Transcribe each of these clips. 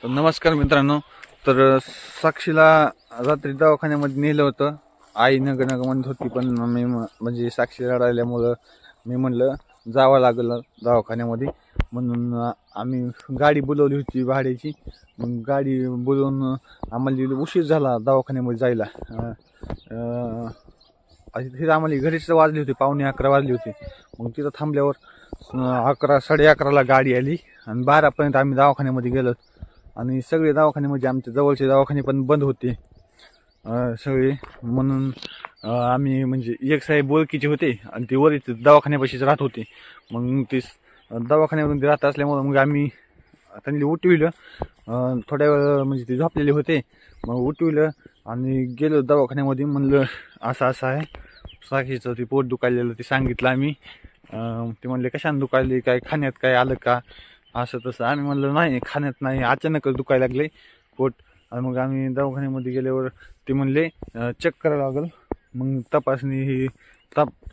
तर नमस्कार मित्रांनो. तर साक्षीला रात्री दवाखान्यामध्ये नेलं होतं. आई नग नग म्हणत होती, पण मी म्हणजे साक्षी रडायल्यामुळं मी म्हणलं जावं लागलं दवाखान्यामध्ये. म्हणून आम्ही गाडी बोलवली होती भाड्याची. मग गाडी बोलवून आम्हाला उशीर झाला दवाखान्यामध्ये जायला. तिथे आम्हाला घरीच वाजली होती, 11:15 वाजली होती. मग तिथं थांबल्यावर 11-11:30ला गाडी आली आणि 12पर्यंत आम्ही दवाखान्यामध्ये गेलो. आणि सगळे दवाखाने म्हणजे आमच्या जवळचे दवाखाने पण बंद होते सगळे. म्हणून आम्ही म्हणजे एक साहेब ओळखीचे होते आणि ते वरच दवाखान्यापाशीच राहत होते. मग ते दवाखान्यामध्ये राहत असल्यामुळे मग आम्ही त्यांनी उठविलं. थोड्या वेळ म्हणजे ते झोपलेले होते. मग उठविलं आणि गेलो दवाखान्यामध्ये. म्हणलं असं असं आहे, साक्षीचं ते पोट दुखायलेलं ते सांगितलं आम्ही. ते म्हणले कशाने दुखायले, काय खाण्यात काय आलं का, असं तसं. आम्ही म्हणलं नाही, खाण्यात नाही, अचानकच दुखायला लागले पोट. आणि मग आम्ही दवाखान्यामध्ये गेल्यावर ते म्हणले चेक करावं लागेल. मग तपासणी ही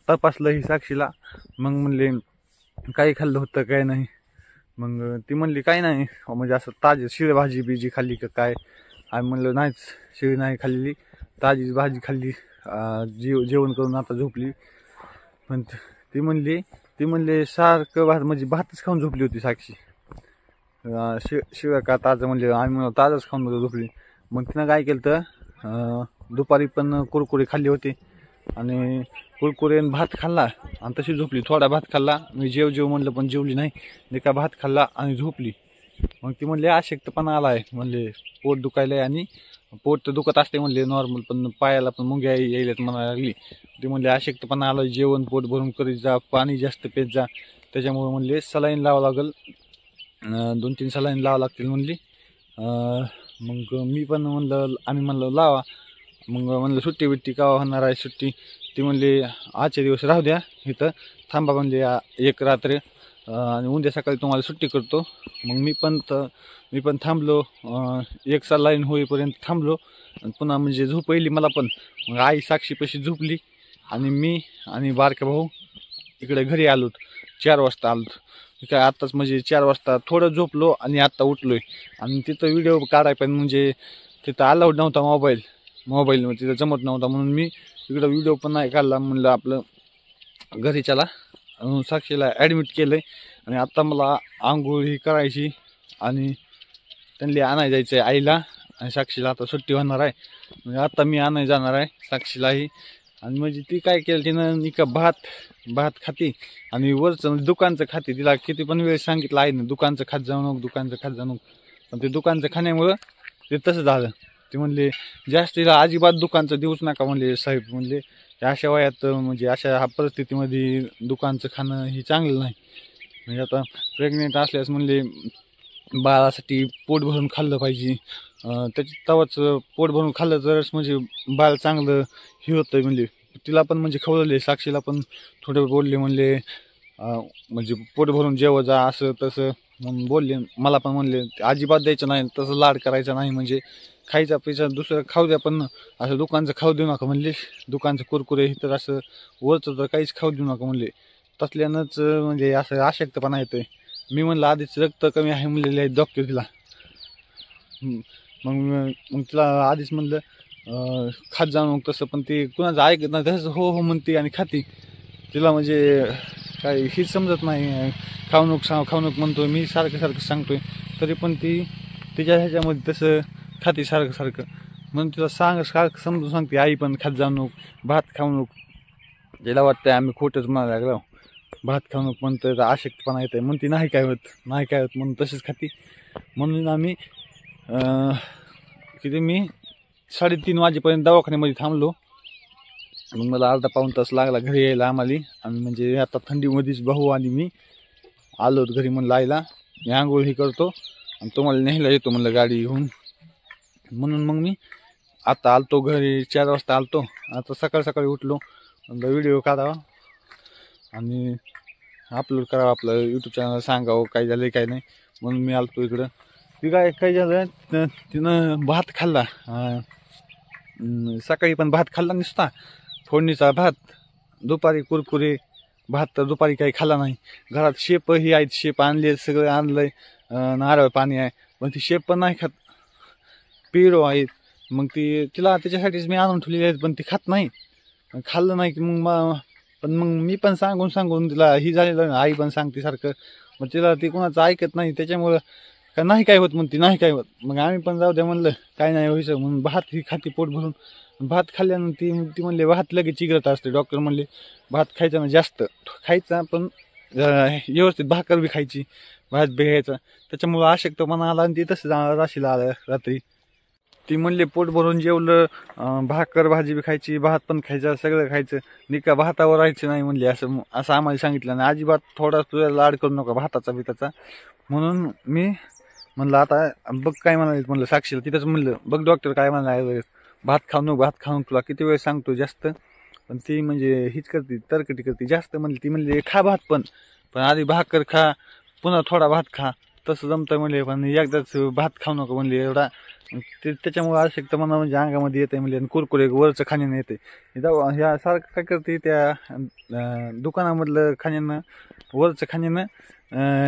तपासलं ही साक्षीला. मग म्हणले काही खाल्लं होतं काय नाही. मग ती म्हणली काही नाही, म्हणजे असं ताजी शिळ भाजी बिजी खाल्ली का काय. आम्ही म्हणलं नाहीच, शिळी नाही खाल्लेली, ताजी भाजी खाल्ली. जेवण करून आता झोपली. पण ती म्हणले सारखं भात म्हणजे भातच खाऊन झोपली होती साक्षी. शिवाय का ताजं म्हणले, आम्ही ताजंच खाऊन झोपली. मग तिनं काय केलं तर दुपारी पण कुरकुरे खाल्ले होते आणि कुरकुरे भात खाल्ला आणि तशी झोपली. थोडा भात खाल्ला, मी जेव म्हणलं पण जेवली नाही. एका भात खाल्ला आणि झोपली. मग ती म्हणले अशक्तपणा आला आहे, म्हणले पोट दुखायलाय आणि पोट तर दुखत असते म्हणले नॉर्मल, पण पायाला पण मुंग्या यायल्यात म्हणायला लागली. ती म्हणले अशक्तपणा आला, जेवण पोट भरून करीत जा, पाणी जास्त पेत जा, त्याच्यामुळे म्हणले सलाईन लावावं लागेल, 2-3 सलाईन लावा लागतील म्हणली. मग मी पण म्हणलं, आम्ही म्हणलं लावा. मग म्हणलं सुट्टी बिट्टी का होणार आहे सुट्टी. ती म्हणली आजचे दिवस राहू द्या इथं, थांबा म्हणले एक रात्र आणि उद्या सकाळी तुम्हाला सुट्टी करतो. मग मी पण थांबलो, एक सलाईन होईपर्यंत थांबलो. आणि पुन्हा म्हणजे झोप येईल मला पण. मग आई साक्षीपाशी झोपली आणि मी आणि बारका भाऊ इकडे घरी आलोत. 4 वाजता आलोत. काय आत्ताच म्हणजे 4 वाजता थोडं झोपलो आणि आत्ता उठलोय. आणि तिथं व्हिडिओ काढाय पण म्हणजे तिथं अलाउड नव्हता मोबाईल तिथं जमत नव्हता. म्हणून मी इकडं व्हिडिओ पण नाही काढला. म्हणलं आपलं घरी चला. साक्षीला ॲडमिट केलं आहे आणि आत्ता मला आंघोळ ही करायची आणि त्यांनी आणायला जायचं आहे आईला. आणि साक्षीला आता सुट्टी होणार आहे, म्हणजे आता मी आणायला जाणार आहे साक्षीलाही. आणि म्हणजे ती काय केलं तिनं, निका भात खाती आणि वरचं दुकानचं खाते. तिला किती पण वेळ सांगितलं आहे ना, दुकानचं खात जाऊ नको. पण ते दुकानचं खाण्यामुळं ते तसं झालं. ते म्हणले जास्त तिला अजिबात दुकानचं देऊच नका म्हणले साहेब. म्हणले अशा वयात म्हणजे अशा परिस्थितीमध्ये दुकानचं खाणं हे चांगलं नाही. म्हणजे आता प्रेग्नेंट असल्यास म्हणले बाळासाठी पोट भरून खाल्लं पाहिजे. तेव्हाच पोट भरून खाल्लं तरच म्हणजे बाळ चांगलं हे होतं. म्हणजे तिला पण म्हणजे खवळले, साक्षीला पण थोडं बोलले, म्हणले म्हणजे पोट भरून जेव जा असं तसं म्हणून बोलले. मला पण म्हणले अजिबात द्यायचं नाही, तसं लाड करायचं नाही, म्हणजे खायचा पैसा दुसरं खाऊ द्या, पण असं दुकानचं खाऊ देऊ नका म्हणले. दुकानचं कुरकुरे हे तर असं वरचं तर काहीच खाऊ देऊ नका म्हणले. तसल्यानंच म्हणजे असं अशक्तपणा येतोय. मी म्हणलं आधीच रक्त कमी आहे म्हणलेलं आहे डॉक्टर तिला. मग तिला आधीच म्हणलं खात जाऊ नको तसं, पण ती कुणाचं ऐकत नाही. तसं हो म्हणते आणि खाती. तिला म्हणजे काही हेच समजत नाही. खाऊ नको म्हणतो मी, सारखं सांगतोय, तरी पण ती तिच्या ह्याच्यामध्ये तसं खाती सारखं. म्हणून तिला सारखं समजून सांगते आई पण खात जाऊ नको, भात खाऊ नको. तिला वाटतंय आम्ही खोटंच म्हणायला लागलो, भात खाऊ नको म्हणतोय तर अशक्तपणा येतंय. म्हणते नाही काय होत म्हणून तशीच खाती. म्हणून आम्ही मी 3:30 वाजेपर्यंत दवाखान्यामध्ये थांबलो. मग मला अर्धा पाऊण तास लागला घरी यायला आम्हाला. आणि म्हणजे आता थंडीमध्येच भाऊ आणि मी आलो घरी. म्हणलं आईला मी आंघोळ ही करतो आणि तुम्हाला न्यायला येतो म्हणलं गाडी घेऊन. म्हणून मग मी आता आलतो घरी, 4 वाजता आलतो. आता सकाळी उठलो, म्हणलं व्हिडिओ काढावा आणि अपलोड करावं आपलं यूट्यूब चॅनल, सांगावं काय झालं काय नाही. म्हणून मी आलतो इकडं. ती काय झालं, तिनं भात खाल्ला. सकाळी पण भात खाल्ला नुसता, फोडणीचा भात. दुपारी कुरकुरे भात तर दुपारी काही खाल्ला नाही. घरात शेप ही आहेत, शेप आणले, सगळं आणलंय, नारळ पाणी आहे. पण ती शेप पण नाही खात, पिरो आहेत. मग ती तिला त्याच्यासाठीच मी आणून ठेवलेली आहेत, पण ती खात नाही. खाल्लं नाही की पण मग मी पण सांगून तिला ही झालेलं, आई पण सांगते सारखं, मग तिला ती कोणाचं ऐकत नाही. त्याच्यामुळं का नाही काय होत म्हणते, नाही काय होत. मग आम्ही पण जाऊ द्या म्हणलं, काय नाही व्हायचं म्हणून भात ही खाती पोट भरून. भात खाल्ल्यानंतर ती म्हणले भात लगेच चिघळत असते. डॉक्टर म्हणले भात खायचा ना, जास्त खायचा, पण व्यवस्थित भाकर बी खायची, भात बी घ्यायचा. त्याच्यामुळं अशक्तपणा आला आणि ती तसं राशीला आलं रात्री. ती म्हणले पोट भरून जेवलं, भाकर भाजी बी खायची, भात पण खायचा, सगळं खायचं, निका भातावर राहायचं नाही म्हणले. असं आम्हाला सांगितलं नाही. अजिबात थोडा तुझा लाड करू नका भाताचा बिताचा. म्हणून मी म्हणलं आता बघ काय म्हणाले, म्हणलं साक्षीला तिथंच म्हणलं बघ डॉक्टर काय म्हणाले, भात खाऊन तुला किती वेळ सांगतो जास्त. पण ती म्हणजे हीच करते, तरकटी करते जास्त. म्हणली ती म्हणली खा भात, पण आधी भाकर खा, पुन्हा थोडा भात खा, तसं जमतं म्हणले. पण एकदाच भात खाऊ नको म्हणले एवढा. त्याच्यामुळे अशक्तपणा म्हणजे अंगामध्ये येते म्हणले, आणि कुरकुरे वरचं खाण्यानं येते. ह्या सारखं काय करते, त्या दुकानामधलं खाण्यानं, वरचं खाण्यानं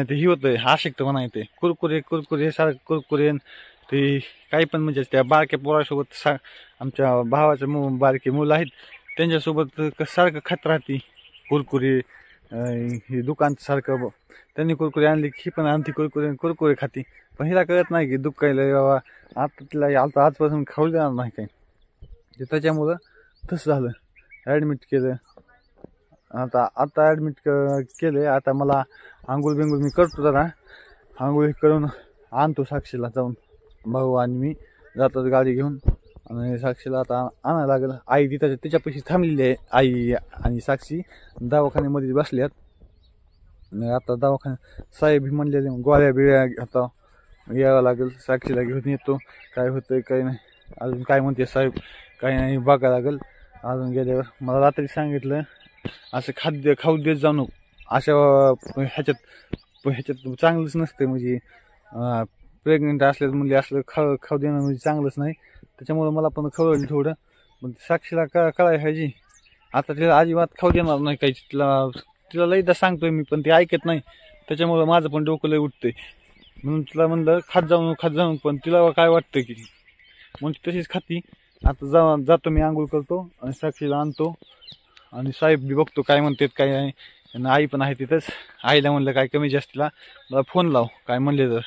ते ही होतं, अशक्तपणा येते. कुरकुरे सारखं कुरकुरे ते काही पण, म्हणजे त्या बारक्या पोरासोबत आमच्या भावाचं बारके मुलं आहेत, त्यांच्यासोबत सारखं खात राहते कुरकुरे. हे दुकानचं सारखं त्यांनी कुरकुरे आणली की पण आणती कुरकुरे खाती. पण हिला कळत नाही की दुखायला बाबा, आता तिला आता आजपासून खाऊ देणार नाही काही. त्याच्यामुळं तसं झालं. ॲडमिट केलं. आता ॲडमिट केलं. आता मला आंघोळ बिंगोळ मी करतो, जरा आंघोळ करून आणतो साक्षीला जाऊन. भाऊ आणि मी जातो गाडी घेऊन, आणि साक्षीला आता आणायला लागेल. आई तिथं तिच्यापाशी थांबलेली आहे. आई आणि साक्षी दवाखान्यामध्ये बसल्यात. आता दवाखान्यात साहेब म्हणलेले गोळ्या बिळ्या आता यावं लागेल. साक्षीला घेऊन येतो, काय होतंय काय नाही, अजून काय म्हणते साहेब काही नाही बघायला लागेल. अजून गेल्यावर मला रात्री सांगितलं असं खाद्य खाऊ देत जाऊ नको, अशा ह्याच्यात चांगलंच नसतं. म्हणजे प्रेग्नेंट असल्याचं म्हणजे असलं खाऊ देणं म्हणजे चांगलंच नाही. त्याच्यामुळं मला पण खवळलं थोडं. पण साक्षीला कळायला पाहिजे. आता तिला अजिबात खाऊ देणार नाही काही. तिला लईदा सांगतोय मी, पण ती ऐकत नाही. त्याच्यामुळं माझं पण डोकं लई उठतंय. म्हणून तिला म्हणलं खात जाऊन, पण तिला काय वाटतं की म्हणजे तशीच खाती. आता जातो मी, आंघोळ करतो आणि साक्षीला आणतो, आणि साहेब बी बघतो काय म्हणतात काय नाही. आणि आई पण आहे तिथंच. आईला म्हणलं काय कमी जास्तीला मला फोन लाव काय म्हणले तर.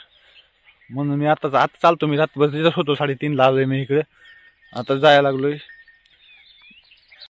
म्हणून मी आता चालतो. मी रात्रभर तिथंच होतो, 3:30ला आलोय मी इकडे. आता जायला लागलोय.